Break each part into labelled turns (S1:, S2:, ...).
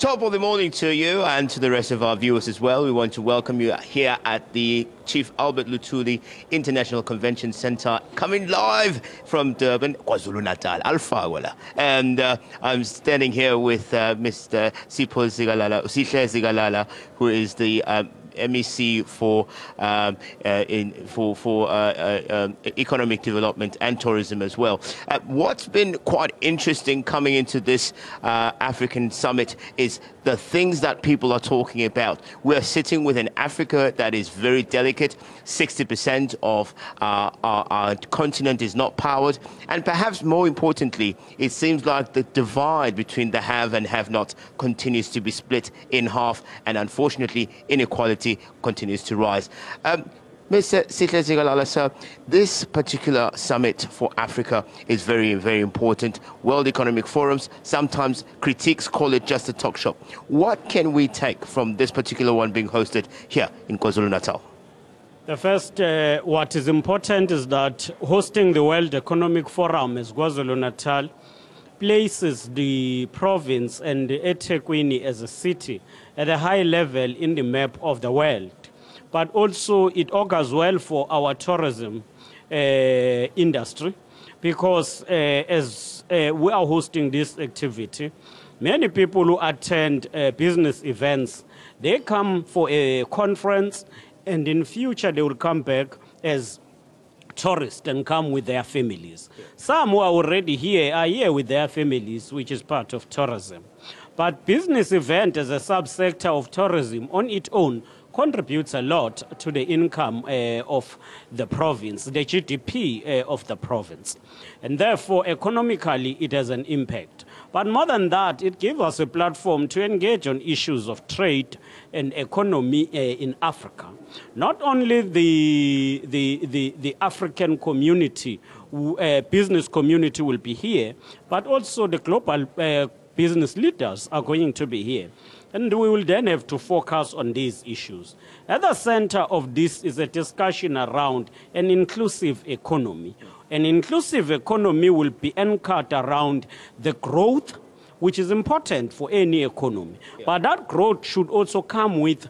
S1: Top of the morning to you and to the rest of our viewers as well. We want to welcome you here at the Chief Albert Luthuli International Convention Center, coming live from Durban, KwaZulu-Natal, Alfawela. And I'm standing here with Mr. Sihle Zikala, who is the MEC for economic development and tourism as well. What's been quite interesting coming into this African summit is the things that people are talking about. We're sitting with an Africa that is very delicate. 60% of our continent is not powered, and perhaps more importantly, it seems like the divide between the have and have not continues to be split in half, and unfortunately inequality continues to rise. Mr. Sihle Zikala, sir, this particular summit for Africa is very, very important. World Economic Forums, sometimes critics call it just a talk shop. What can we take from this particular one being hosted here in KwaZulu-Natal?
S2: The first, what is important is that hosting the World Economic Forum as KwaZulu-Natal places the province and eThekwini as a city at a high level in the map of the world. But also it augurs well for our tourism industry, because as we are hosting this activity, many people who attend business events, they come for a conference, and in future they will come back as tourists and come with their families. Some who are already here are here with their families, which is part of tourism. But business event as a subsector of tourism on its own contributes a lot to the income of the province, the GDP of the province. And therefore, economically, it has an impact. But more than that, it gives us a platform to engage on issues of trade and economy in Africa. Not only the African community, business community will be here, but also the global business leaders are going to be here. And we will then have to focus on these issues. At the center of this is a discussion around an inclusive economy. An inclusive economy will be anchored around the growth, which is important for any economy. Yeah. But that growth should also come with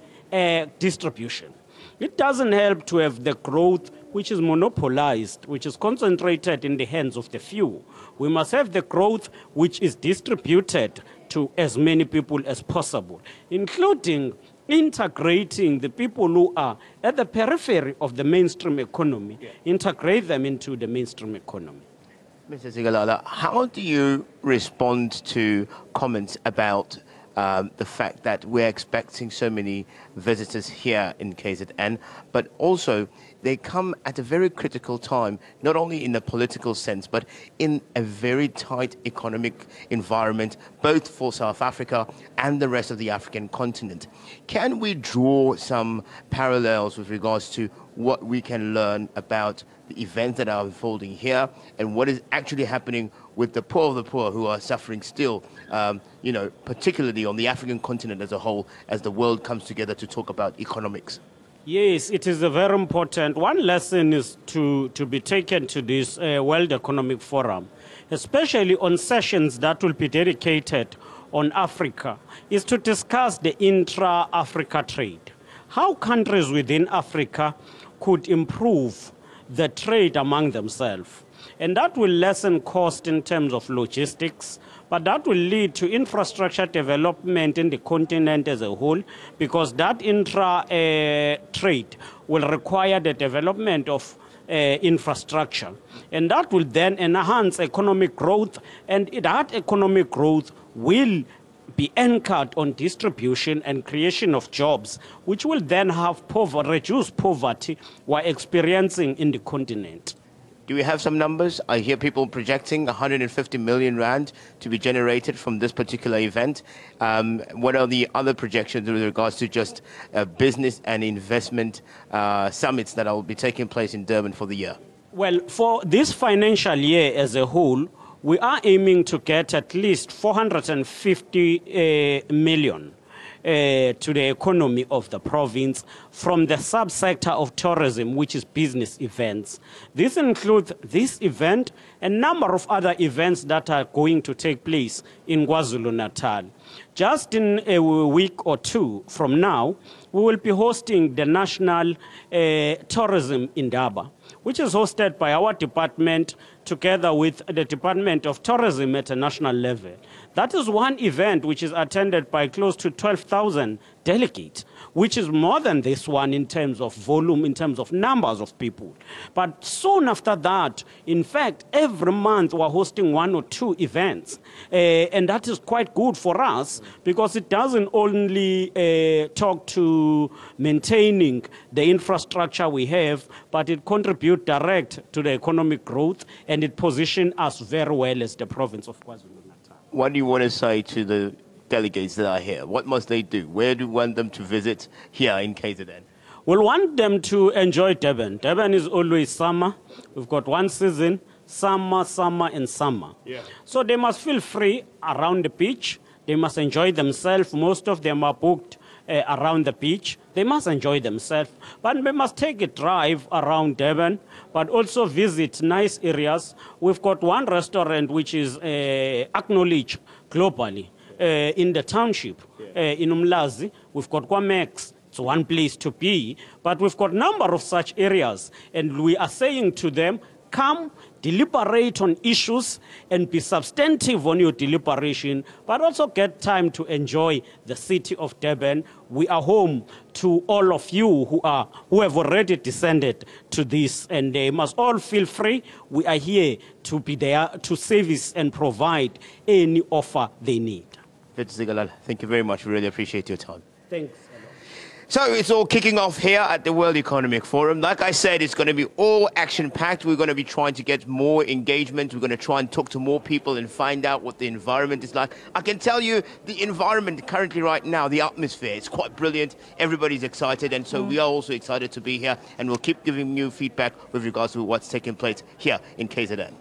S2: distribution. It doesn't help to have the growth which is monopolized, which is concentrated in the hands of the few. We must have the growth which is distributed to as many people as possible, including integrating the people who are at the periphery of the mainstream economy, integrate them into the mainstream economy.
S1: Mr. Zikala, how do you respond to comments about the fact that we're expecting so many visitors here in KZN, but also they come at a very critical time, not only in the political sense, but in a very tight economic environment, both for South Africa and the rest of the African continent. Can we draw some parallels with regards to what we can learn about the events that are unfolding here and what is actually happening with the poor of the poor who are suffering still, particularly on the African continent as a whole, as the world comes together to talk about economics?
S2: Yes, it is a very important. One lesson is to be taken to this World Economic Forum, especially on sessions that will be dedicated on Africa, is to discuss the intra-Africa trade. How countries within Africa could improve the trade among themselves. And that will lessen cost in terms of logistics, but that will lead to infrastructure development in the continent as a whole, because that intra-trade will require the development of infrastructure. And that will then enhance economic growth, and that economic growth will be anchored on distribution and creation of jobs, which will then have reduce poverty we're experiencing in the continent.
S1: Do we have some numbers? I hear people projecting 150 million rand to be generated from this particular event. What are the other projections with regards to just business and investment summits that will be taking place in Durban for the year?
S2: Well, for this financial year as a whole, we are aiming to get at least 450 million to the economy of the province from the subsector of tourism, which is business events. This includes this event and a number of other events that are going to take place in KwaZulu-Natal. Just in a week or two from now, we will be hosting the National Tourism Indaba, which is hosted by our department together with the Department of Tourism at a national level. That is one event which is attended by close to 12,000 delegates, which is more than this one in terms of volume, in terms of numbers of people. But soon after that, in fact, every month we're hosting 1 or 2 events. And that is quite good for us because it doesn't only talk to maintaining the infrastructure we have, but it contributes direct to the economic growth, and it positions us very well as the province of KwaZulu-Natal.
S1: What do you want to say to the delegates that are here? What must they do? Where do you want them to visit here in KZN?
S2: We'll want them to enjoy Durban. Durban is always summer. We've got one season, summer, and summer. Yeah. So they must feel free around the beach. They must enjoy themselves. Most of them are booked around the beach. They must enjoy themselves. But they must take a drive around Durban, but also visit nice areas. We've got one restaurant which is acknowledged globally in the township, in Umlazi. We've got Kwamex. It's one place to be. But we've got a number of such areas. And we are saying to them, come, deliberate on issues and be substantive on your deliberation, but also get time to enjoy the city of Durban. We are home to all of you who have already descended to this, and they must all feel free. We are here to be there to service and provide any offer they need.
S1: Sihle Zikala, thank you very much. We really appreciate your time.
S2: Thanks.
S1: So it's all kicking off here at the World Economic Forum. Like I said, it's going to be all action-packed. We're going to be trying to get more engagement. We're going to try and talk to more people and find out what the environment is like. I can tell you the environment currently right now, the atmosphere, it's quite brilliant. Everybody's excited, and so we are also excited to be here, and we'll keep giving you feedback with regards to what's taking place here in KZN.